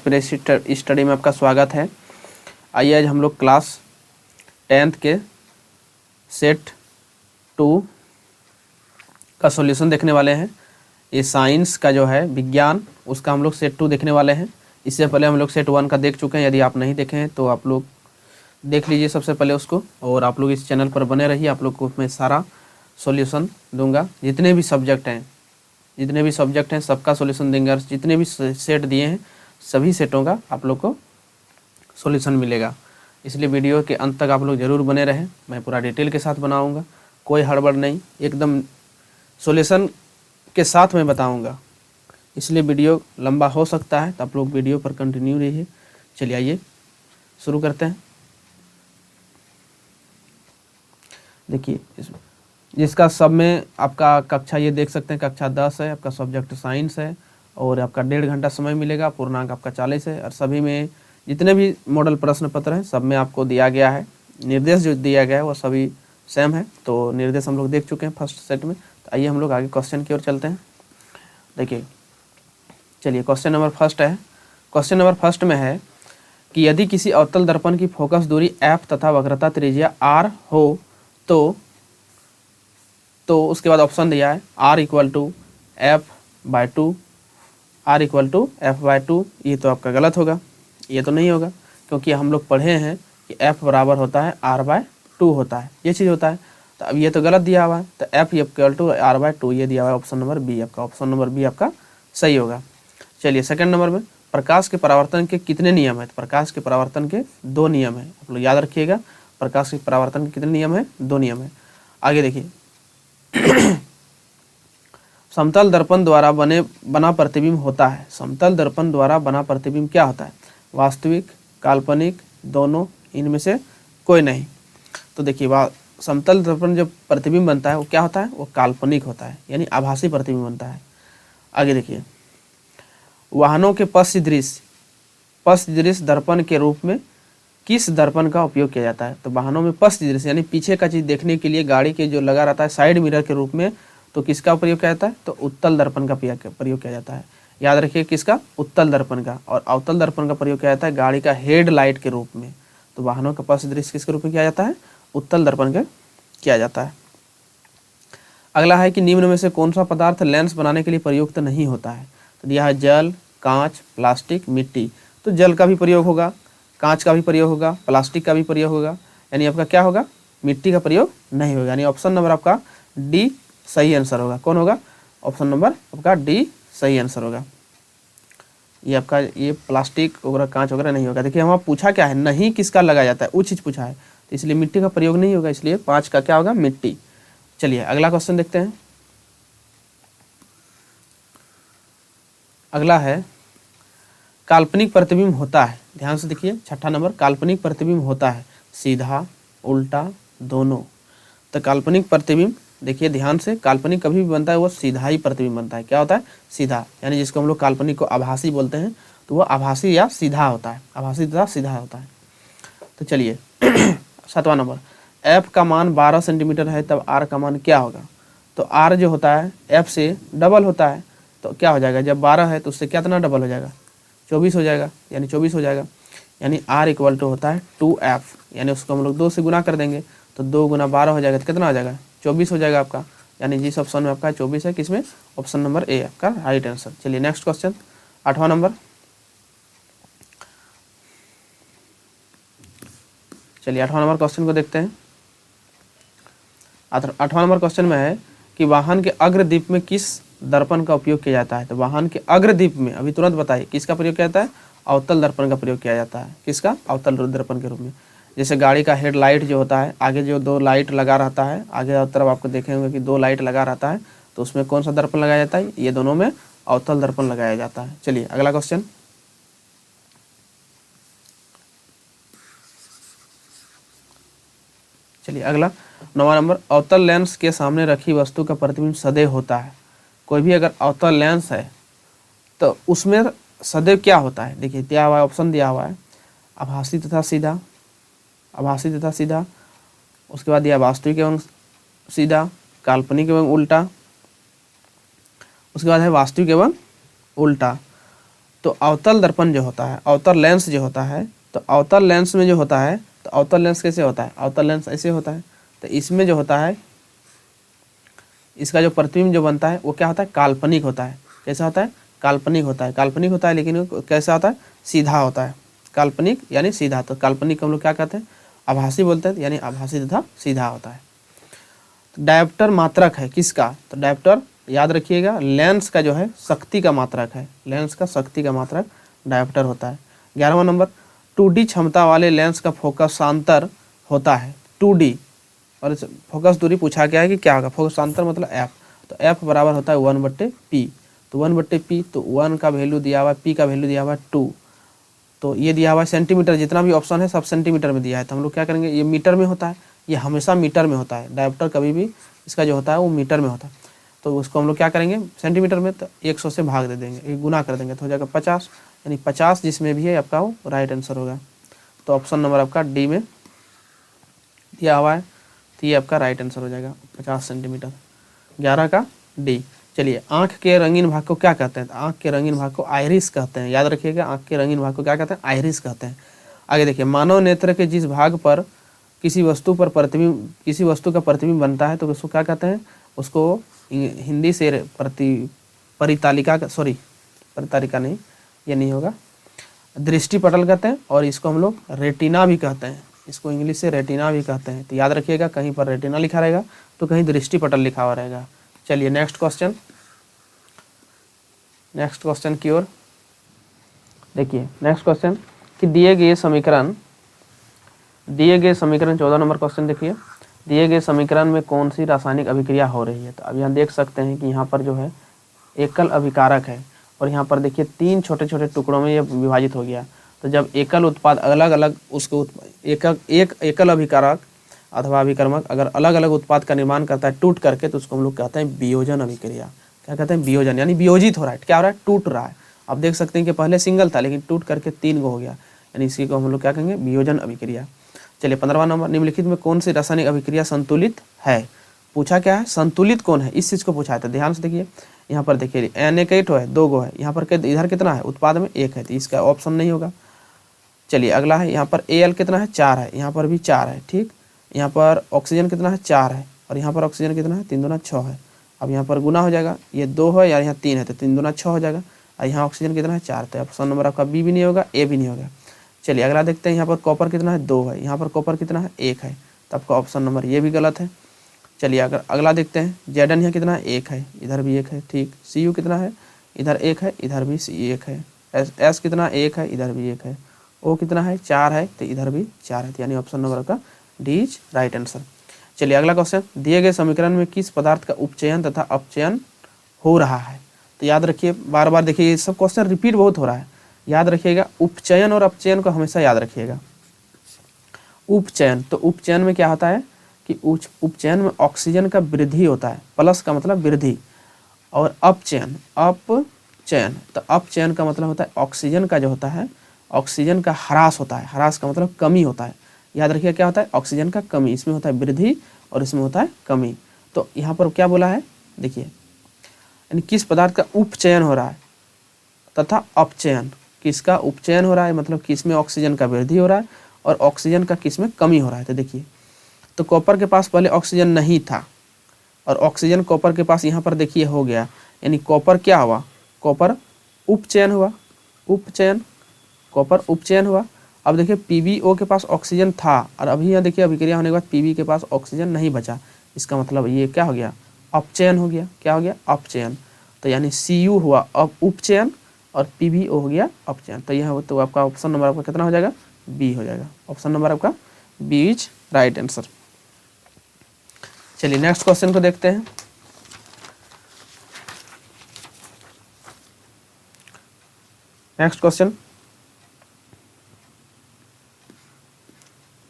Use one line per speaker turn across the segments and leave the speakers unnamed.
एस्पिरेसी study में आपका स्वागत है। आइए आज हम लोग क्लास 10th के सेट 2 का सॉल्यूशन देखने वाले हैं। ये साइंस का जो है विज्ञान, उसका हम लोग सेट 2 देखने वाले हैं। इससे पहले हम लोग सेट 1 का देख चुके हैं। यदि आप नहीं देखे हैं तो आप लोग देख लीजिए सबसे पहले उसको, और आप लोग इस चैनल पर बने रहिए। आप लोग को मैं सारा सॉल्यूशन दूंगा। जितने भी सब्जेक्ट हैं सबका सॉल्यूशन देंगे। जितने भी सेट दिए हैं सभी सेटों का आप लोग को सॉल्यूशन मिलेगा। इसलिए वीडियो के अंत तक आप लोग ज़रूर बने रहें। मैं पूरा डिटेल के साथ बनाऊंगा, कोई हड़बड़ नहीं, एकदम सॉल्यूशन के साथ मैं बताऊंगा। इसलिए वीडियो लंबा हो सकता है, तो आप लोग वीडियो पर कंटिन्यू रहिए। चलिए आइए शुरू करते हैं। देखिए जिसका सब में आपका कक्षा ये देख सकते हैं, कक्षा 10 है, आपका सब्जेक्ट साइंस है और आपका 1.5 घंटा समय मिलेगा। पूर्णांक आपका 40 है और सभी में जितने भी मॉडल प्रश्न पत्र हैं सब में आपको दिया गया है। निर्देश जो दिया गया है वो सभी सेम है। तो निर्देश हम लोग देख चुके हैं फर्स्ट सेट में। तो आइए हम लोग आगे क्वेश्चन की ओर चलते हैं। देखिए चलिए क्वेश्चन नंबर फर्स्ट है। क्वेश्चन नंबर फर्स्ट में है कि यदि किसी अवतल दर्पण की फोकस दूरी f तथा वक्रता त्रिज्या r हो तो उसके बाद ऑप्शन दिया है r equal to f/2, r equal to f/2। ये तो आपका गलत होगा, ये तो नहीं होगा, क्योंकि हम लोग पढ़े हैं कि f बराबर होता है r/2 होता है, ये चीज़ होता है। तो अब ये तो गलत दिया हुआ है, तो f इक्वल टू r/2 ये दिया हुआ है। ऑप्शन नंबर बी आपका, ऑप्शन नंबर बी आपका सही होगा। चलिए सेकंड नंबर में प्रकाश के परावर्तन के कितने नियम है? तो प्रकाश के परावर्तन के 2 नियम है। आप लोग याद रखिएगा, प्रकाश के परावर्तन के कितने नियम है? 2 नियम है। आगे देखिए समतल दर्पण द्वारा बना प्रतिबिंब होता है। समतल दर्पण द्वारा बना प्रतिबिंब क्या होता है? वास्तविक, काल्पनिक, दोनों, इनमें से कोई नहीं। तो देखिए समतल दर्पण जो प्रतिबिंब बनता है वो क्या होता है? वो काल्पनिक होता है, यानी आभासी प्रतिबिंब बनता है। आगे देखिए वाहनों के पश्च दृश्य दर्पण के रूप में किस दर्पण का उपयोग किया जाता है? तो वाहनों में पश्च दृश्य यानी पीछे का चीज़ देखने के लिए गाड़ी के जो लगा रहता है साइड मिरर के रूप में, तो किसका प्रयोग किया जाता है? तो उत्तल दर्पण का प्रयोग किया जाता है। याद रखिए किसका? उत्तल दर्पण का। और अवतल दर्पण का प्रयोग किया जाता है गाड़ी का हेड लाइट के रूप में। तो वाहनों का पश्च दृश्य किसके रूप में किया जाता है? उत्तल दर्पण का किया जाता है। अगला है कि निम्न में से कौन सा पदार्थ लेंस बनाने के लिए प्रयुक्त नहीं होता है? तो दिया है जल, कांच, प्लास्टिक, मिट्टी। तो जल का भी प्रयोग होगा, कांच का भी प्रयोग होगा, प्लास्टिक का भी प्रयोग होगा, यानी आपका क्या होगा? मिट्टी का प्रयोग नहीं होगा। यानी ऑप्शन नंबर आपका डी सही आंसर होगा। कौन होगा? ऑप्शन नंबर आपका डी सही आंसर होगा। ये आपका ये प्लास्टिक वगैरह, कांच वगैरह नहीं होगा। देखिए हमारा पूछा क्या है? नहीं किसका लगाया जाता है, वो चीज़ पूछा है, तो इसलिए मिट्टी का प्रयोग नहीं होगा। इसलिए 5 का क्या होगा? मिट्टी। चलिए अगला क्वेश्चन देखते हैं। अगला है काल्पनिक प्रतिबिंब होता है। ध्यान से देखिए छठा नंबर, काल्पनिक प्रतिबिंब होता है सीधा, उल्टा, दोनों। तो काल्पनिक प्रतिबिंब देखिए ध्यान से, काल्पनिक कभी भी बनता है वो सीधा ही प्रतिबिंब बनता है। क्या होता है? सीधा, यानी जिसको हम लोग काल्पनिक को आभासी बोलते हैं, तो वो आभासी या सीधा होता है, आभासी तथा सीधा होता है। तो चलिए 7वां नंबर, f का मान 12 सेंटीमीटर है तब r का मान क्या होगा? तो r जो होता है f से डबल होता है, तो क्या हो जाएगा? जब 12 है तो उससे कितना डबल हो जाएगा? 24 हो जाएगा, यानी 24 हो जाएगा। यानी r इक्वल टू होता है 2f, यानी उसको हम लोग 2 से गुना कर देंगे, तो 2 गुना 12 हो जाएगा, तो कितना हो जाएगा? 24 हो जाएगा आपका। यानी जिस ऑप्शन में आपका 24 है, किसमें? ऑप्शन नंबर ए आपका राइट आंसर। चलिए नेक्स्ट क्वेश्चन 8वां नंबर। चलिए 8वां नंबर क्वेश्चन को देखते हैं। 8वां नंबर क्वेश्चन में है कि वाहन के अग्रदीप में किस दर्पण का उपयोग किया जाता है? तो वाहन के अग्रदीप में अभी तुरंत बताइए किसका प्रयोग किया जाता है? अवतल दर्पण का प्रयोग किया जाता है। किसका? अवतल दर्पण के रूप में। जैसे गाड़ी का हेडलाइट जो होता है, आगे जो 2 लाइट लगा रहता है, आगे तरफ आपको देखेंगे कि 2 लाइट लगा रहता है, तो उसमें कौन सा दर्पण लगाया जाता है? ये दोनों में अवतल दर्पण लगाया जाता है। चलिए अगला क्वेश्चन। चलिए अगला 9वां नंबर, अवतल लेंस के सामने रखी वस्तु का प्रतिबिंब सदैव होता है। कोई भी अगर अवतल लेंस है तो उसमें सदैव क्या होता है? देखिए दिया हुआ है, ऑप्शन दिया हुआ है आभासी तथा सीधा, आभासी तथा सीधा, उसके बाद दिया वास्तविक एवं सीधा, काल्पनिक एवं उल्टा, उसके बाद है वास्तविक एवं उल्टा। तो अवतल दर्पण जो होता है, अवतल लेंस जो होता है, तो अवतल लेंस में जो होता है, तो अवतल लेंस कैसे होता है, अवतल लेंस ऐसे होता है। तो इसमें जो होता है, इसका जो प्रतिबिंब जो बनता है वो क्या होता है, काल्पनिक होता है। कैसा होता है, काल्पनिक होता है। काल्पनिक होता है लेकिन वो कैसा होता है, सीधा होता है। काल्पनिक यानी सीधा। तो काल्पनिक हम लोग क्या कहते हैं, आभासी बोलते हैं, यानी आभासी तथा सीधा होता है। तो डायोप्टर मात्रक है किसका, तो डायोप्टर याद रखिएगा लेंस का जो है शक्ति का मात्रक है। लेंस का शक्ति का मात्रक डायोप्टर होता है। 11वां नंबर, 2D क्षमता वाले लेंस का फोकसांतर होता है 2D, और फोकस दूरी पूछा गया है कि क्या होगा, फोकसांतर मतलब f, तो f बराबर होता है 1/p। तो 1/p, तो 1 का वैल्यू दिया हुआ है, p का वैल्यू दिया हुआ है 2, तो ये दिया हुआ है सेंटीमीटर। जितना भी ऑप्शन है सब सेंटीमीटर में दिया है, तो हम लोग क्या करेंगे, ये मीटर में होता है, ये हमेशा मीटर में होता है। डायोप्टर कभी भी इसका जो होता है वो मीटर में होता है, तो उसको हम लोग क्या करेंगे सेंटीमीटर में, तो 100 से भाग दे देंगे, एक गुना कर देंगे तो हो जाएगा 50, यानी 50 जिसमें भी है आपका वो राइट आंसर होगा। तो ऑप्शन नंबर आपका डी में दिया हुआ है, तो ये आपका राइट आंसर हो जाएगा 50 सेंटीमीटर। 11 का डी। चलिए, आँख के रंगीन भाग को क्या कहते हैं, तो आँख के रंगीन भाग को आइरिस कहते हैं। याद रखिएगा, आँख के रंगीन भाग को क्या कहते हैं, आइरिस कहते हैं। आगे देखिए, मानव नेत्र के जिस भाग पर किसी वस्तु का प्रतिबिंब बनता है तो उसको क्या कहते हैं, उसको हिंदी से परितालिका नहीं, ये नहीं होगा, दृष्टि पटल कहते हैं, और इसको हम लोग रेटिना भी कहते हैं। इसको इंग्लिश से रेटिना भी कहते हैं। तो याद रखिएगा, कहीं पर रेटिना लिखा रहेगा तो कहीं दृष्टि पटल लिखा हुआ रहेगा। चलिए नेक्स्ट क्वेश्चन की ओर देखिए। नेक्स्ट क्वेश्चन कि दिए गए समीकरण 14 नंबर क्वेश्चन देखिए। दिए गए समीकरण में कौन सी रासायनिक अभिक्रिया हो रही है, तो अब यहाँ देख सकते हैं कि यहाँ पर जो है एकल अभिकारक है, और यहाँ पर देखिए 3 छोटे छोटे टुकड़ों में ये विभाजित हो गया। तो जब एकल उत्पाद अलग अलग उसको एकल अभिकारक अथवा अभिकर्मक अगर अलग अलग उत्पाद का निर्माण करता है टूट करके, तो उसको हम लोग कहते हैं वियोजन अभिक्रिया। क्या कहते हैं, वियोजन, यानी वियोजित हो रहा है। क्या हो रहा है, टूट रहा है। आप देख सकते हैं कि पहले सिंगल था लेकिन टूट करके 3 गो हो गया, यानी इसी को हम लोग क्या कहेंगे, वियोजन अभिक्रिया। चलिए 15वां नंबर, निम्नलिखित में कौन सी रासायनिक अभिक्रिया संतुलित है। पूछा क्या है, संतुलित कौन है, इस चीज को पूछा है। तो ध्यान से देखिए, यहाँ पर देखिए Na कई ठो है, 2 गो है, यहाँ पर इधर कितना है, उत्पाद में 1 है, तो इसका ऑप्शन नहीं होगा। चलिए अगला है, यहाँ पर Al कितना है, 4 है, यहाँ पर भी 4 है, ठीक। यहाँ पर ऑक्सीजन कितना है, 4 है, और यहाँ पर ऑक्सीजन कितना है, 3 दूना 6 है। अब यहाँ पर गुना हो जाएगा, ये 2 है यार, यहाँ 3 है, तो 3 दूना 6 हो जाएगा, और यहाँ ऑक्सीजन कितना है, 4। तो ऑप्शन नंबर आपका बी भी नहीं होगा, ए भी नहीं होगा। चलिए अगला देखते हैं, यहाँ पर कॉपर कितना है, 2 है, यहाँ पर कॉपर कितना है, 1 है, तो आपका ऑप्शन नंबर ये भी गलत है। चलिए अगर अगला देखते हैं, Zn यहाँ कितना है, 1 है, इधर भी 1 है, ठीक। Cu कितना है, इधर 1 है, इधर भी 1 है। S कितना 1 है, इधर भी 1 है। O कितना है, 4 है, तो इधर भी 4 है, यानी ऑप्शन नंबर का डी इज राइट आंसर। चलिए अगला क्वेश्चन, दिए गए समीकरण में किस पदार्थ का उपचयन तथा अपचयन हो रहा है। तो याद रखिए, बार बार देखिए, ये सब क्वेश्चन रिपीट बहुत हो रहा है, याद रखिएगा। उपचयन और अपचयन को हमेशा याद रखिएगा। उपचयन, तो उपचयन में क्या होता है कि उपचयन में ऑक्सीजन का वृद्धि होता है, प्लस का मतलब वृद्धि, और अपचयन तो अपचयन का मतलब होता है ऑक्सीजन का जो होता है, ऑक्सीजन का ह्रास होता है। ह्रास का मतलब कमी होता है। याद रखिए क्या होता है, ऑक्सीजन का कमी, इसमें होता है वृद्धि और इसमें होता है कमी। तो यहाँ पर क्या बोला है, देखिए, यानी किस पदार्थ का उपचयन हो रहा है तथा अपचयन, किसका उपचयन हो रहा है, मतलब किसमें ऑक्सीजन का वृद्धि हो रहा है और ऑक्सीजन का किसमें कमी हो रहा है। तो देखिए, तो कॉपर के पास पहले ऑक्सीजन नहीं था, और ऑक्सीजन कॉपर के पास यहाँ पर देखिए हो गया, यानी कॉपर क्या हुआ, कॉपर उपचयन हुआ, कॉपर उपचयन हुआ। अब देखिए PbO के पास ऑक्सीजन था, और अभी यहाँ देखिए अभिक्रिया होने के बाद Pb के पास ऑक्सीजन नहीं बचा, इसका मतलब ये क्या हो गया, अपचयन हो गया। क्या हो गया, अपचयन। तो यानी Cu हुआ अब उपचयन और PbO हो गया अपचयन। तो यह तो आपका ऑप्शन नंबर आपका कितना हो जाएगा, बी हो जाएगा। ऑप्शन नंबर आपका बी इज राइट आंसर। चलिए नेक्स्ट क्वेश्चन को देखते हैं। नेक्स्ट क्वेश्चन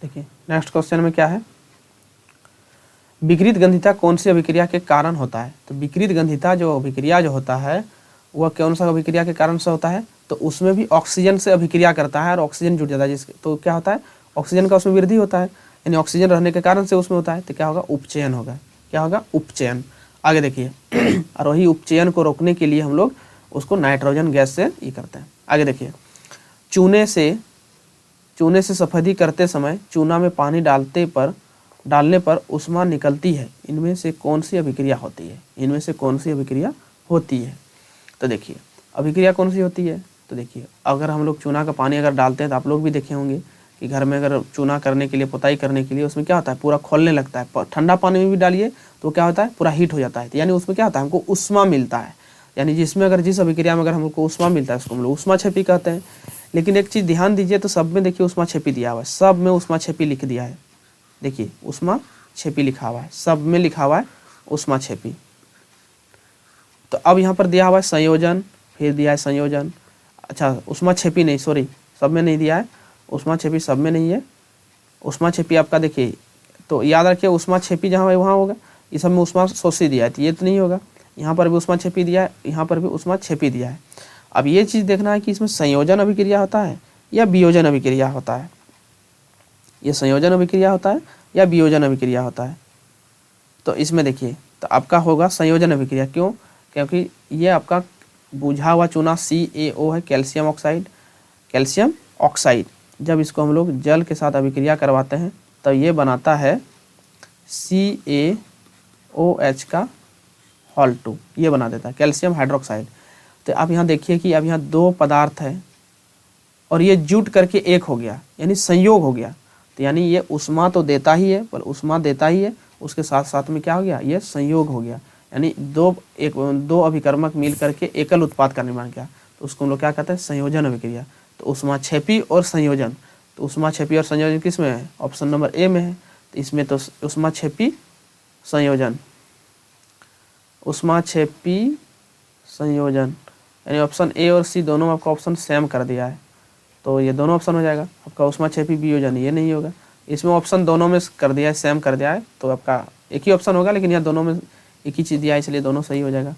देखिए, नेक्स्ट क्वेश्चन में क्या है, विकृत गंधिता कौन सी अभिक्रिया के कारण होता है। तो विकृत गंधिता जो अभिक्रिया जो होता है वह कौन सा अभिक्रिया के कारण से होता है, तो उसमें भी ऑक्सीजन से अभिक्रिया करता है और ऑक्सीजन जुड़ जाता है, जिसके तो क्या होता है, ऑक्सीजन का उसमें वृद्धि होता है, यानी ऑक्सीजन रहने के कारण से उसमें होता है। तो क्या होगा, उपचयन होगा। क्या होगा, उपचयन। आगे देखिए और वही उपचयन को रोकने के लिए हम लोग उसको नाइट्रोजन गैस से ये करते हैं। आगे देखिए, चूने से सफेदी करते समय चूना में पानी डालने पर उष्मा निकलती है, इनमें से कौन सी अभिक्रिया होती है? इनमें से कौन सी अभिक्रिया होती है? तो देखिए अभिक्रिया कौन सी होती है, तो देखिए अगर हम लोग चूना का पानी अगर डालते हैं तो आप लोग भी देखे होंगे कि घर में अगर चूना करने के लिए, पुताई करने के लिए, उसमें क्या होता है, पूरा खोलने लगता है। ठंडा पानी में भी डालिए तो क्या होता है, पूरा हीट हो जाता है। तो यानी उसमें क्या होता है, हमको उष्मा मिलता है। यानी जिसमें अगर जिस अभिक्रिया में अगर हमको उष्मा मिलता है उसको हम लोग उष्माक्षेपी कहते हैं। लेकिन एक चीज़ ध्यान दीजिए, तो सब में देखिए उष्माक्षेपी दिया हुआ है, सब में उष्माक्षेपी लिख दिया है। देखिए उष्माक्षेपी लिखा हुआ है, सब में लिखा हुआ है उष्माक्षेपी। तो अब यहाँ पर दिया हुआ है संयोजन, फिर दिया है संयोजन, अच्छा उष्माक्षेपी नहीं, सॉरी, सब में नहीं दिया है, उष्माक्षेपी सब में नहीं है। उष्माक्षेपी आपका देखिए, तो याद रखिए उष्माक्षेपी जहाँ है वहाँ होगा, इस सब में उष्माशोषी दिया है, तो ये तो नहीं होगा। यहाँ पर भी उष्माक्षेपी दिया है, यहाँ पर भी उष्माक्षेपी दिया है। अब ये चीज़ देखना है कि इसमें संयोजन अभिक्रिया होता है या वियोजन अभिक्रिया होता है। ये संयोजन अभिक्रिया होता है या वियोजन अभिक्रिया होता है। तो इसमें देखिए, तो आपका होगा संयोजन अभिक्रिया। क्यों? क्योंकि ये आपका बुझा हुआ चूना CaO है, कैल्शियम ऑक्साइड, कैल्शियम ऑक्साइड। जब इसको हम लोग जल के साथ अभिक्रिया करवाते हैं तो ये बनाता है CaOH का होल 2, ये बना देता है कैल्शियम हाइड्रोक्साइड। तो आप यहाँ देखिए कि अब यहाँ दो पदार्थ है और ये जुट करके एक हो गया, यानी संयोग हो गया। तो यानी ये उष्मा तो देता ही है, पर उष्मा देता ही है, उसके साथ साथ में क्या हो गया, ये संयोग हो गया। यानी दो अभिकर्मक मिल करके एकल उत्पाद का निर्माण किया, तो उसको हम लोग क्या कहते हैं, संयोजन अभिक्रिया। तो उष्माक्षेपी और संयोजन, तो उष्माक्षेपी और संयोजन किस में है, ऑप्शन नंबर ए में है। तो इसमें तो उष्माक्षेपी संयोजन, उष्माक्षेपी संयोजन, यानी ऑप्शन ए और सी दोनों आपका ऑप्शन सेम कर दिया है, तो ये दोनों ऑप्शन हो जाएगा आपका। उष्माक्षेपी वियोजन ये नहीं होगा, इसमें ऑप्शन दोनों में कर दिया है, सेम कर दिया है, तो आपका एक ही ऑप्शन होगा, लेकिन यहाँ दोनों में एक ही चीज़ दिया है, इसलिए दोनों सही हो जाएगा,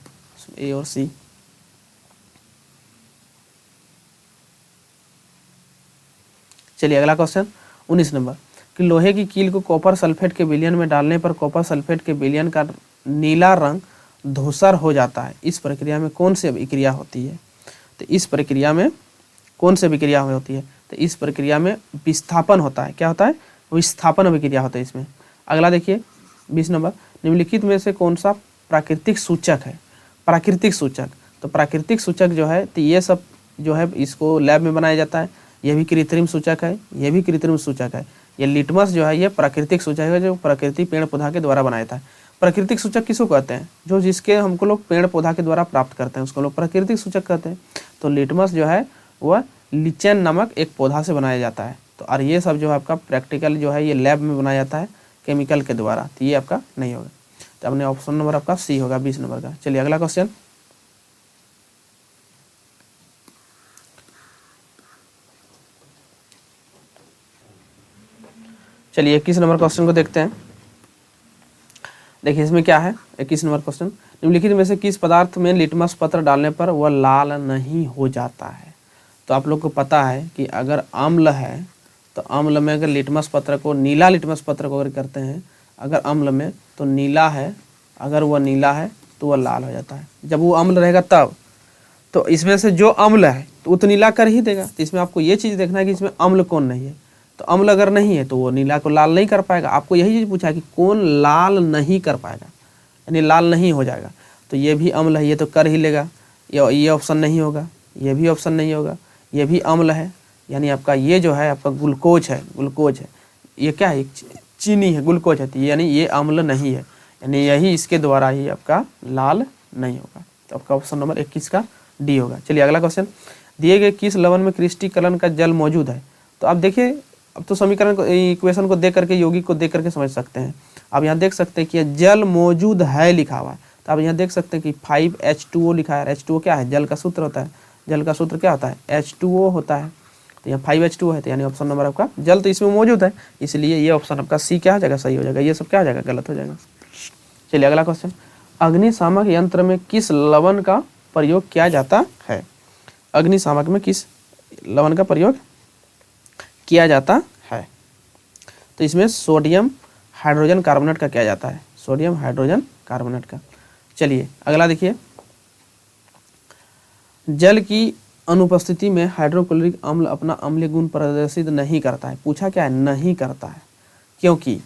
ए और सी। चलिए अगला क्वेश्चन 19 नंबर, कि लोहे की कील को कॉपर सल्फेट के विलयन में डालने पर कॉपर सल्फेट के विलयन का नीला रंग धूसर हो जाता है, इस प्रक्रिया में कौन सी अभिक्रिया होती है? तो इस प्रक्रिया में कौन सी अभिक्रिया होती है? तो इस प्रक्रिया में विस्थापन होता है। क्या होता है? विस्थापन अभिक्रिया होता है इसमें। अगला देखिए 20 नंबर, निम्नलिखित में से कौन सा प्राकृतिक सूचक है? प्राकृतिक सूचक, तो प्राकृतिक सूचक जो है, तो ये सब जो है इसको लैब में बनाया जाता है। यह भी कृत्रिम सूचक है, यह भी कृत्रिम सूचक है। ये लिटमस जो है ये प्राकृतिक सूचक है, जो प्रकृति पेड़ पौधा के द्वारा बनाया जाता है। प्राकृतिक सूचक किसको कहते हैं? जो जिसके हमको लोग पेड़ पौधा के द्वारा प्राप्त करते हैं उसको लोग प्राकृतिक सूचक कहते हैं। तो लिटमस जो है वह लिचेन नामक एक पौधा से बनाया जाता है। तो और ये सब जो है आपका प्रैक्टिकल जो है ये लैब में बनाया जाता है केमिकल के द्वारा, तो ये आपका नहीं होगा। तो अपने ऑप्शन नंबर आपका सी होगा 20 नंबर का। चलिए अगला क्वेश्चन, चलिए 21 नंबर क्वेश्चन को देखते हैं। देखिए इसमें क्या है, 21 नंबर क्वेश्चन, निम्नलिखित में से किस पदार्थ में लिटमस पत्र डालने पर वह लाल नहीं हो जाता है? तो आप लोग को पता है कि अगर अम्ल है तो अम्ल में अगर लिटमस पत्र को, नीला लिटमस पत्र को अगर करते हैं अगर अम्ल में, तो नीला है, अगर वह नीला है तो वह लाल हो जाता है। जब वो अम्ल रहेगा तब, तो इसमें से जो अम्ल है तो वो तो नीला कर ही देगा। तो इसमें आपको ये चीज़ देखना है कि इसमें अम्ल कौन नहीं है। तो अम्ल अगर नहीं है तो वो नीला को लाल नहीं कर पाएगा। आपको यही चीज़ पूछा है कि कौन लाल नहीं कर पाएगा, यानी लाल नहीं हो जाएगा। तो ये भी अम्ल है, ये तो कर ही लेगा, ये ऑप्शन नहीं होगा, ये भी ऑप्शन नहीं होगा, ये भी अम्ल है, यानी आपका ये जो है आपका ग्लूकोज है, ग्लूकोज है, ये क्या है, चीनी है, ग्लूकोज है, यानी ये अम्ल नहीं है, यानी यही इसके द्वारा ही आपका लाल नहीं होगा। तो आपका ऑप्शन नंबर 21 का डी होगा। चलिए अगला क्वेश्चन, दिए गए किस लवण में क्रिस्टलीकरण का जल मौजूद है? तो आप देखिए, अब तो समीकरण को, इक्वेशन को देख करके, यौगिक को देख करके समझ सकते हैं। आप यहाँ देख सकते हैं कि जल मौजूद है लिखा हुआ है, तो आप यहाँ देख सकते हैं कि 5H2O लिखा है। H2O क्या है? जल का सूत्र होता है। जल का सूत्र क्या होता है? H2O होता है। तो यहाँ 5H2O है, तो यानी ऑप्शन नंबर आपका जल तो इसमें मौजूद है, इसलिए ये ऑप्शन आपका सी क्या हो जाएगा, सही हो जाएगा। ये सब क्या हो जाएगा, गलत हो जाएगा। चलिए अगला क्वेश्चन, अग्निशामक यंत्र में किस लवण का प्रयोग किया जाता है? अग्निशामक में किस लवण का प्रयोग किया जाता है? तो इसमें सोडियम हाइड्रोजन कार्बोनेट का किया जाता है, सोडियम हाइड्रोजन कार्बोनेट का। चलिए अगला देखिए, जल की अनुपस्थिति में हाइड्रोक्लोरिक अम्ल अपना अम्लीय गुण प्रदर्शित नहीं करता है। पूछा क्या है, नहीं करता है, क्योंकि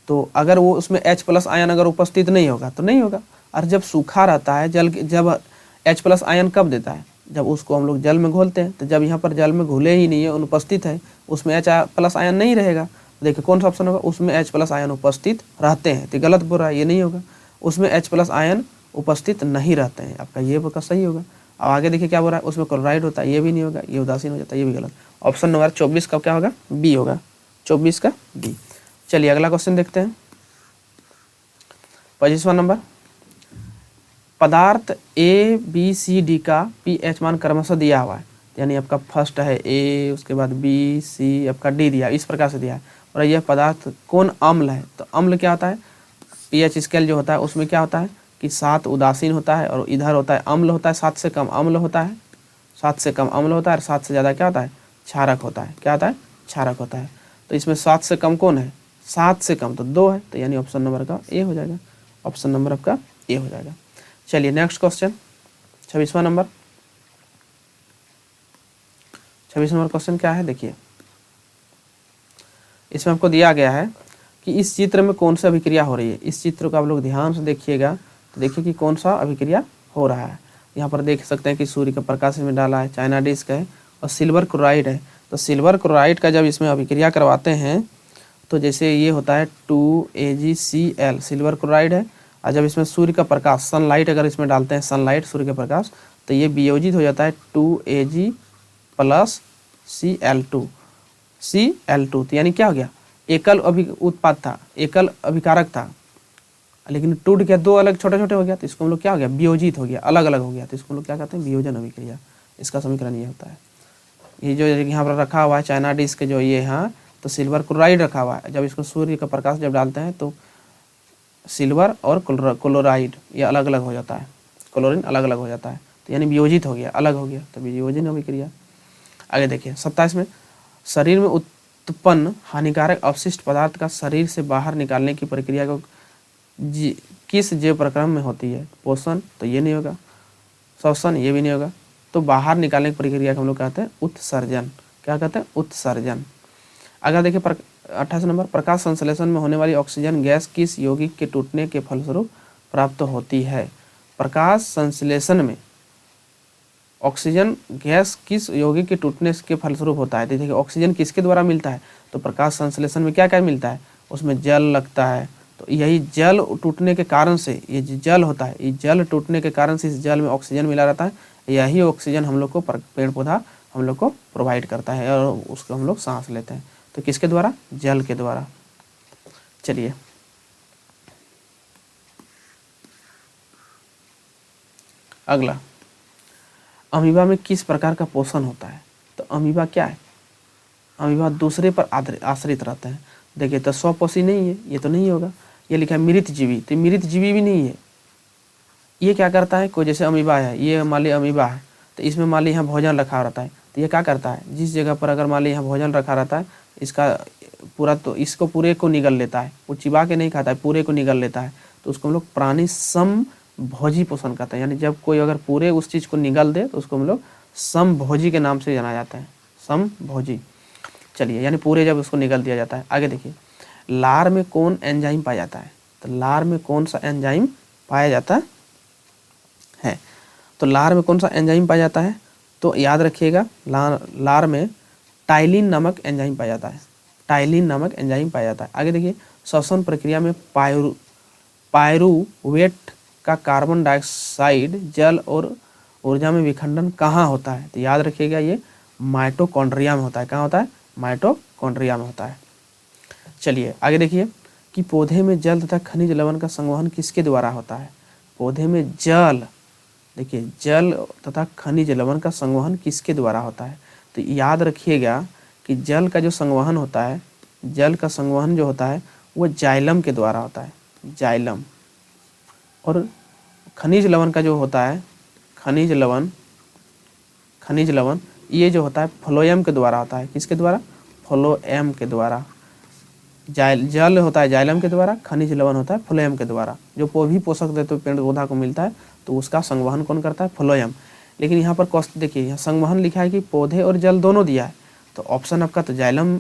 तो अगर वो उसमें H+ आयन अगर उपस्थित नहीं होगा तो नहीं होगा। और जब सूखा रहता है जल, जब H+ आयन कब देता है, जब उसको हम लोग जल में घोलते हैं। तो जब यहाँ पर जल में घुले ही नहीं है, अनुपस्थित है, उसमें H+ आयन नहीं रहेगा। देखिए कौन सा ऑप्शन होगा, उसमें H+ आयन उपस्थित रहते हैं, तो गलत बोल रहा है, ये नहीं होगा। उसमें H+ आयन उपस्थित नहीं रहते हैं, आपका ये आपका सही होगा। अब आगे देखिए क्या बोल रहा है, उसमें क्लोराइड होता है, ये भी नहीं होगा, ये उदासीन हो जाता है, ये भी गलत। ऑप्शन नंबर 24 का क्या होगा, बी होगा, 24 का बी। चलिए अगला क्वेश्चन देखते हैं, 25वां नंबर। पदार्थ ABCD का pH मान क्रमशः दिया हुआ है, यानी आपका फर्स्ट है A, उसके बाद B, C, आपका D दिया, इस प्रकार से दिया है। और यह पदार्थ कौन अम्ल है, तो अम्ल क्या होता है, pH स्केल जो होता है उसमें क्या होता है कि 7 उदासीन होता है, और इधर होता है अम्ल होता है, 7 से कम अम्ल होता है, 7 से कम अम्ल होता है, और 7 से ज़्यादा क्या होता है, क्षारक होता है। क्या होता है, क्षारक होता है। तो इसमें 7 से कम कौन है, 7 से कम तो 2 है, तो यानी ऑप्शन नंबर का ए हो जाएगा, ऑप्शन नंबर आपका ए हो जाएगा। चलिए नेक्स्ट क्वेश्चन, 26वां नंबर। 26 नंबर क्वेश्चन क्या है, देखिए इसमें आपको दिया गया है कि इस चित्र में कौन सा अभिक्रिया हो रही है। इस चित्र को आप लोग ध्यान से देखिएगा, तो देखिए कि कौन सा अभिक्रिया हो रहा है। यहाँ पर देख सकते हैं कि सूर्य का प्रकाश में डाला है, चाइना डिस्क है, और सिल्वर क्लोराइड है। तो सिल्वर क्लोराइड का जब इसमें अभिक्रिया करवाते हैं तो जैसे ये होता है 2AgCl, सिल्वर क्लोराइड है। और जब इसमें सूर्य का प्रकाश, सनलाइट अगर इसमें डालते हैं, सनलाइट सूर्य का प्रकाश, तो ये वियोजित हो जाता है 2Ag + Cl2, तो यानी क्या हो गया, एकल उत्पाद था, एकल अभिकारक था, लेकिन टूट गया, 2 अलग छोटे छोटे हो गया, तो इसको हम लोग क्या हो गया, वियोजित हो गया, अलग अलग हो गया, तो इसको हम लोग क्या कहते हैं, वियोजन अभिक्रिया। इसका समीकरण ये होता है। ये जो यहाँ पर रखा हुआ है चाइना डिस्क जो ये यहाँ, तो सिल्वर क्लोराइड रखा हुआ है। जब इसको सूर्य का प्रकाश जब डालते हैं तो सिल्वर और क्लोराइड ये अलग अलग हो जाता है, क्लोरीन अलग अलग हो जाता है, तो यानी वियोजित हो गया, अलग हो गया, तो वियोजन अभिक्रिया। आगे देखिए 27 में, शरीर में उत्पन्न हानिकारक अवशिष्ट पदार्थ का शरीर से बाहर निकालने की प्रक्रिया को किस जैव प्रक्रम में होती है। पोषण, तो ये नहीं होगा, श्वसन, ये भी नहीं होगा, तो बाहर निकालने की प्रक्रिया को हम लोग कहते हैं उत्सर्जन। क्या कहते हैं, उत्सर्जन। अगर देखिए 28 नंबर, प्रकाश संश्लेषण में होने वाली ऑक्सीजन गैस किस यौगिक के टूटने के फलस्वरूप प्राप्त होती है। प्रकाश संश्लेषण में ऑक्सीजन गैस किस यौगिक के टूटने के फलस्वरूप होता है। देखिए ऑक्सीजन किसके द्वारा मिलता है, तो प्रकाश संश्लेषण में क्या क्या मिलता है, उसमें जल लगता है। तो यही जल टूटने के कारण से, ये जो जल होता है, ये जल टूटने के कारण से इस जल में ऑक्सीजन मिला रहता है, यही ऑक्सीजन हम लोग को पेड़ पौधा हम लोग को प्रोवाइड करता है, और उसको हम लोग सांस लेते हैं। तो किसके द्वारा, जल के द्वारा। चलिए अगला, अमीबा में किस प्रकार का पोषण होता है। तो अमीबा क्या है, अमीबा दूसरे पर आश्रित रहते हैं। देखिए तो स्वपोषी नहीं है, ये तो नहीं होगा। ये लिखा है मृत जीवी, तो मृत जीवी भी नहीं है। ये क्या करता है, कोई जैसे अमीबा है, ये मान ली अमीबा है, तो इसमें मान ली यहाँ भोजन रखा रहता है, तो ये क्या करता है, जिस जगह पर अगर मान ली यहाँ भोजन रखा रहता है, इसका पूरा, तो इसको पूरे को निगल लेता है, वो चिबा के नहीं खाता है, पूरे को निगल लेता है। तो उसको हम लोग प्राणी समभोजी पोषण कहते हैं। यानी जब कोई अगर पूरे उस चीज़ को निगल दे तो उसको हम लोग समभोजी के नाम से जाना जाता है, समभोजी। चलिए, यानी पूरे जब उसको निगल दिया जाता है। आगे देखिए, लार में कौन एंजाइम पाया जाता है। तो लार में कौन सा एंजाइम पाया जाता है, तो लार में कौन सा एंजाइम पाया जाता है, तो याद रखिएगा, लार में टाइलिन नामक एंजाइम पाया जाता है, टाइलिन नामक एंजाइम पाया जाता है। आगे देखिए, श्वसन प्रक्रिया में पायरुवेट का कार्बन डाइऑक्साइड जल और ऊर्जा में विखंडन कहाँ होता है। तो याद रखिएगा, ये माइटोकॉन्ड्रिया में होता है। कहाँ होता है, माइटोकॉन्ड्रिया में होता है। चलिए आगे देखिए कि पौधे में जल तथा खनिज लवण का संवहन किसके द्वारा होता है। पौधे में जल, देखिए जल तथा खनिज लवण का संवहन किसके द्वारा होता है। तो याद रखिएगा कि जल का जो संवहन होता है, जल का संवहन जो होता है वो जाइलम के द्वारा होता है, जाइलम। और खनिज लवण का जो होता है, खनिज लवण ये जो होता है फ्लोएम के द्वारा होता है। किसके द्वारा, फ्लोएम के द्वारा। जल होता है जाइलम के द्वारा, खनिज लवण होता है फ्लोएम के द्वारा। जो भी पोषक तत्व पेड़ पौधा को मिलता है तो उसका संवहन कौन करता है, फ्लोएम। लेकिन यहाँ पर कौश देखिए यहाँ संवहन लिखा है कि पौधे और जल दोनों दिया है, तो ऑप्शन आपका तो जाइलम,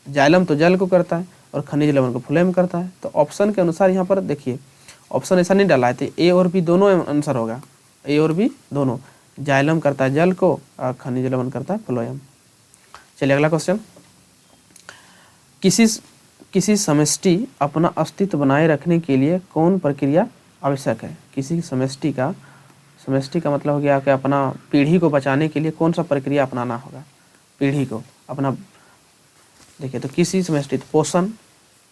जाइलम तो जल को करता है और खनिज लवण को फ्लोएम करता है। तो ऑप्शन के अनुसार यहाँ पर देखिए ऑप्शन ऐसा नहीं डाला है, तो ए और बी दोनों आंसर होगा, ए और बी दोनों। जाइलम करता है जल को और खनिज लवण करता है फ्लोएम। चलिए अगला क्वेश्चन, किसी समष्टि अपना अस्तित्व बनाए रखने के लिए कौन प्रक्रिया आवश्यक है? किसी समष्टि का मतलब हो गया कि अपना पीढ़ी को बचाने के लिए कौन सा प्रक्रिया अपनाना होगा? पीढ़ी को अपना देखिए, तो किसी समष्टि पोषण,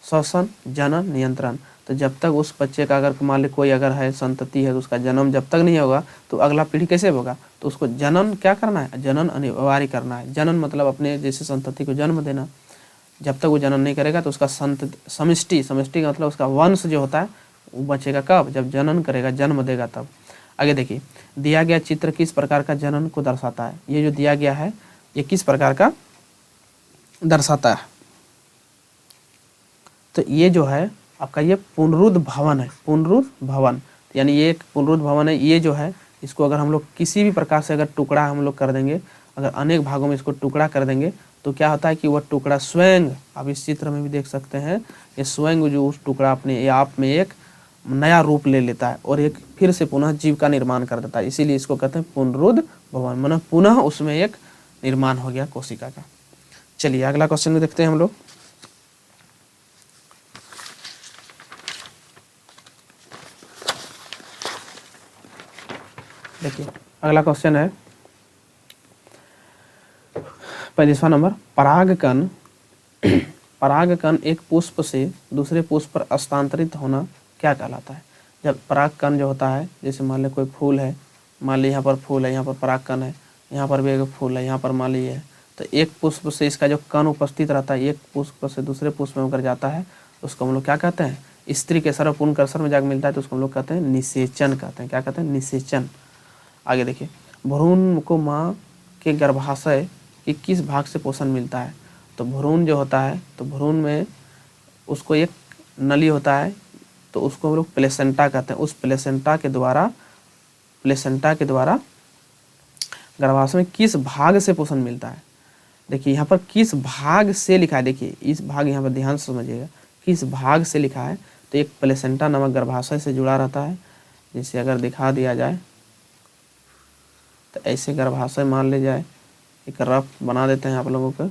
श्वसन, जनन, नियंत्रण। तो जब तक उस बच्चे का अगर मान ली कोई अगर है संतति है तो उसका जन्म जब तक नहीं होगा तो अगला पीढ़ी कैसे होगा? तो उसको जनन क्या करना है? जनन अनिवार्य करना है। जनन मतलब अपने जैसे संतति को जन्म देना। जब तक वो जनन नहीं करेगा तो उसका समष्टि का मतलब उसका वंश जो होता है वो बचेगा कब? जब जनन करेगा, जन्म देगा तब। आगे देखिए, दिया गया चित्र किस प्रकार का जनन को दर्शाता है? ये जो दिया गया है ये किस प्रकार का दर्शाता है? तो ये जो है आपका ये पुनरुद्ध भवन है, पुनरुद्ध भवन, यानी ये एक पुनरुद्ध भवन है। ये जो है इसको अगर हम लोग किसी भी प्रकार से अगर टुकड़ा हम लोग कर देंगे, अगर अनेक भागों में इसको टुकड़ा कर देंगे तो क्या होता है कि वह टुकड़ा स्वयं, आप इस चित्र में भी देख सकते हैं, ये स्वयं जो उस टुकड़ा अपने आप में एक नया रूप ले लेता है और एक फिर से पुनः जीव का निर्माण कर देता है। इसीलिए इसको कहते हैं पुनरुद्ध भवन, माना पुनः उसमें एक निर्माण हो गया कोशिका का। चलिए अगला क्वेश्चन में देखते हैं हम लोग। देखिए अगला क्वेश्चन है 35वां नंबर, परागकण परागकण एक पुष्प से दूसरे पुष्प पर हस्तांतरित होना क्या कहलाता है? जब परागकण जो होता है, जैसे मान ली कोई फूल है, मान ली यहाँ पर फूल है, यहाँ पर परागकण है, यहाँ पर भी एक फूल है, यहाँ पर मान ली है, तो एक पुष्प से इसका जो कण उपस्थित रहता है एक पुष्प से दूसरे पुष्प में होकर जाता है, उसको हम लोग क्या कहते हैं? स्त्री के सर्वपूर्ण कर्षण में जाकर मिलता है तो उसको हम लोग कहते हैं निषेचन कहते हैं। क्या कहते हैं? निषेचन। आगे देखिए, भ्रूण को माँ के गर्भाशय के किस भाग से पोषण मिलता है? तो भ्रूण जो होता है तो भ्रूण में उसको एक नली होता है तो उसको हम लोग प्लेसेंटा कहते हैं। उस प्लेसेंटा के द्वारा गर्भाशय में किस भाग से पोषण मिलता है? देखिए यहाँ पर किस भाग से लिखा है, देखिए इस भाग यहाँ पर ध्यान से समझिएगा, किस भाग से लिखा है तो एक प्लेसेंटा नामक गर्भाशय से जुड़ा रहता है। जैसे अगर दिखा दिया जाए तो ऐसे गर्भाशय मान ले जाए, एक रफ बना देते हैं आप लोगों को।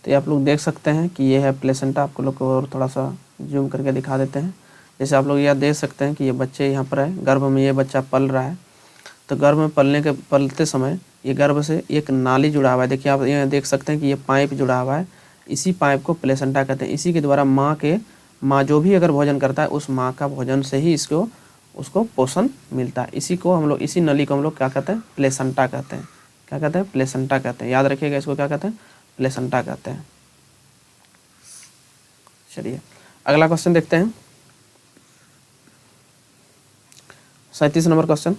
तो आप लोग देख सकते हैं कि ये है प्लेसेंटा। आपको लोग को और थोड़ा सा जूम करके दिखा देते हैं। जैसे आप लोग यह देख सकते हैं कि ये बच्चे यहाँ पर है, गर्भ में ये बच्चा पल रहा है। तो गर्भ में पलते समय ये गर्भ से एक नाली जुड़ा हुआ है। देखिए आप ये देख सकते हैं कि ये पाइप जुड़ा हुआ है, इसी पाइप को प्लेसेंटा कहते हैं। इसी के द्वारा माँ जो भी अगर भोजन करता है उस माँ का भोजन से ही उसको पोषण मिलता है। इसी नली को हम लोग क्या कहते हैं? प्लेसेंटा कहते हैं। क्या कहते हैं? प्लेसेंटा कहते हैं। याद रखिएगा इसको क्या कहते हैं? प्लेसेंटा कहते हैं। चलिए अगला क्वेश्चन देखते हैं, 37 नंबर क्वेश्चन,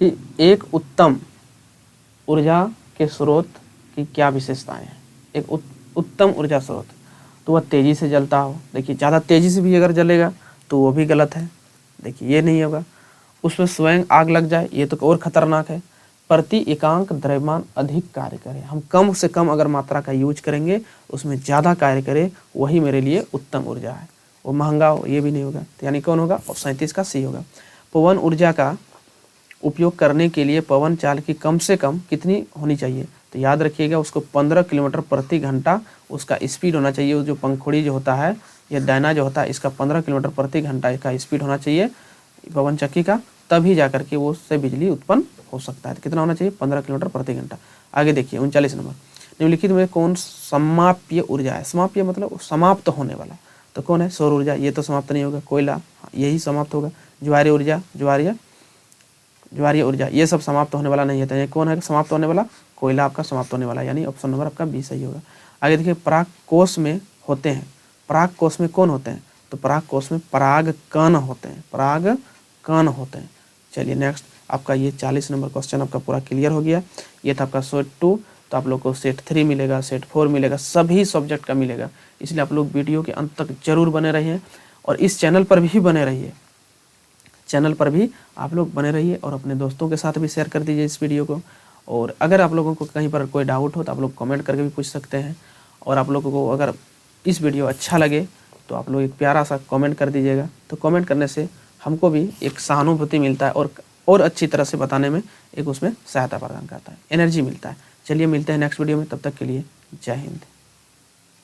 कि एक उत्तम ऊर्जा के स्रोत की क्या विशेषताएं हैं? एक उत्तम ऊर्जा स्रोत तो वह तेजी से जलता हो। देखिए ज़्यादा तेजी से भी अगर जलेगा तो वो भी गलत है। देखिए ये नहीं होगा। उसमें स्वयं आग लग जाए, ये तो और खतरनाक है। प्रति एकांक द्रव्यमान अधिक कार्य करे, हम कम से कम अगर मात्रा का यूज करेंगे उसमें ज़्यादा कार्य करे, वही मेरे लिए उत्तम ऊर्जा है। वो महंगा हो, ये भी नहीं होगा। तो यानी कौन होगा? 37 का सी होगा। पवन ऊर्जा का उपयोग करने के लिए पवन चाल की कम से कम कितनी होनी चाहिए? तो याद रखिएगा उसको 15 किलोमीटर प्रति घंटा उसका स्पीड होना चाहिए। वो जो पंखुड़ी जो होता है, ये डायना जो होता है, इसका 15 किलोमीटर प्रति घंटा का स्पीड होना चाहिए पवन चक्की का, तभी जाकर के वो उससे बिजली उत्पन्न हो सकता है। तो कितना होना चाहिए? 15 किलोमीटर प्रति घंटा। आगे देखिए 39 नंबर, निम्नलिखित में कौन समाप्य ऊर्जा है? समाप्य मतलब समाप्त होने वाला। तो कौन है? सौर ऊर्जा, ये तो समाप्त नहीं होगा। कोयला, यही समाप्त होगा। ज्वारीय ऊर्जा, ज्वारीय ऊर्जा, ये सब समाप्त होने वाला नहीं है। तो ये कौन है समाप्त होने वाला? कोयला आपका समाप्त होने वाला, यानी ऑप्शन नंबर आपका बी सही होगा। आगे देखिए, पराग कोष में होते हैं। पराग कोष में कौन होते हैं? तो पराग कोष में पराग कण होते हैं, पराग कण होते हैं। चलिए नेक्स्ट आपका ये 40 नंबर क्वेश्चन आपका पूरा क्लियर हो गया। ये था आपका शॉर्ट 2 तो आप लोग को सेट 3 मिलेगा, सेट 4 मिलेगा, सभी सब्जेक्ट का मिलेगा। इसलिए आप लोग वीडियो के अंत तक जरूर बने रहिए और इस चैनल पर भी बने रहिए, चैनल पर भी आप लोग बने रहिए और अपने दोस्तों के साथ भी शेयर कर दीजिए इस वीडियो को। और अगर आप लोगों को कहीं पर कोई डाउट हो तो आप लोग कमेंट करके भी पूछ सकते हैं। और आप लोगों को अगर इस वीडियो अच्छा लगे तो आप लोग एक प्यारा सा कमेंट कर दीजिएगा। तो कमेंट करने से हमको भी एक सहानुभूति मिलता है और अच्छी तरह से बताने में एक उसमें सहायता प्रदान करता है, एनर्जी मिलता है। चलिए मिलते हैं नेक्स्ट वीडियो में, तब तक के लिए जय हिंद।